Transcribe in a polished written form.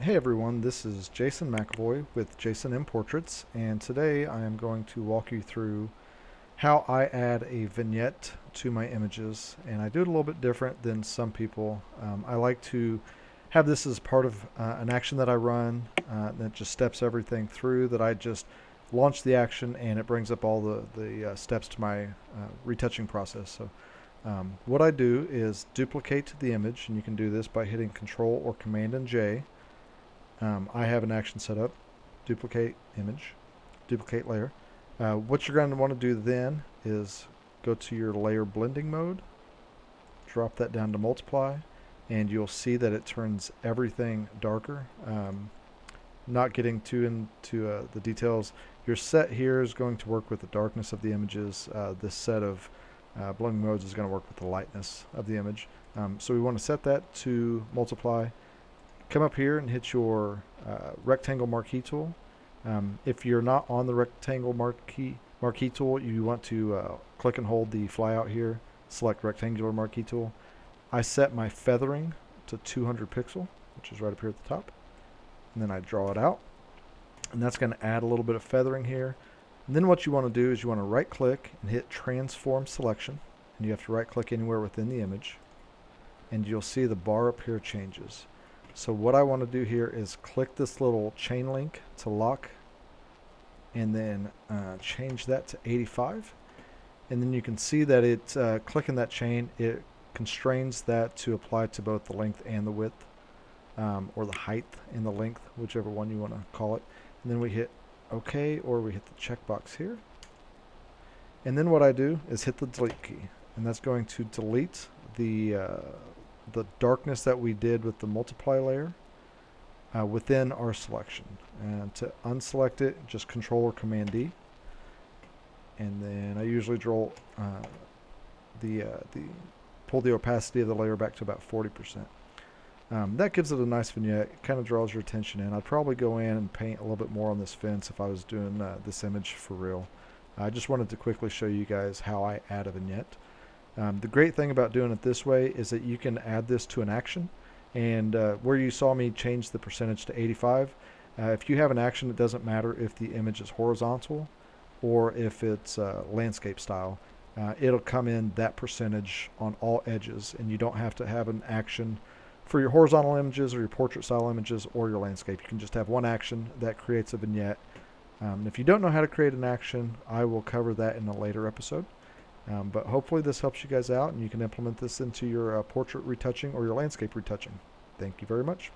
Hey everyone, this is Jason McAvoy with Jason M Portraits, and today I am going to walk you through how I add a vignette to my images. And I do it a little bit different than some people. I like to have this as part of an action that I run that just steps everything through, that I just launch the action and it brings up all the steps to my retouching process. So what I do is duplicate the image, and you can do this by hitting Control or Command and J. I have an action set up, duplicate image, duplicate layer. What you're going to want to do then is go to your layer blending mode, drop that down to multiply, and you'll see that it turns everything darker. Not getting too into the details, your set here is going to work with the darkness of the images. This set of blending modes is going to work with the lightness of the image. So we want to set that to multiply. Come up here and hit your rectangle marquee tool. If you're not on the rectangle marquee tool, you want to click and hold the flyout here, select rectangular marquee tool. I set my feathering to 200 pixel, which is right up here at the top. And then I draw it out. And that's going to add a little bit of feathering here. And then what you want to do is you want to right click and hit transform selection. And you have to right click anywhere within the image. And you'll see the bar up here changes. So what I want to do here is click this little chain link to lock, and then change that to 85. And then you can see that it's clicking that chain, it constrains that to apply to both the length and the width, or the height and the length, whichever one you want to call it. And then we hit OK, or we hit the checkbox here. And then what I do is hit the delete key, and that's going to delete the darkness that we did with the multiply layer within our selection. And to unselect it, just Control or Command D. And then I usually draw pull the opacity of the layer back to about 40%. That gives it a nice vignette. It kind of draws your attention in. I'd probably go in and paint a little bit more on this fence if I was doing this image for real. I just wanted to quickly show you guys how I add a vignette. The great thing about doing it this way is that you can add this to an action, and where you saw me change the percentage to 85, if you have an action, it doesn't matter if the image is horizontal or if it's landscape style. It'll come in that percentage on all edges, and you don't have to have an action for your horizontal images or your portrait style images or your landscape. You can just have one action that creates a vignette. If you don't know how to create an action, I will cover that in a later episode. But hopefully this helps you guys out, and you can implement this into your portrait retouching or your landscape retouching. Thank you very much.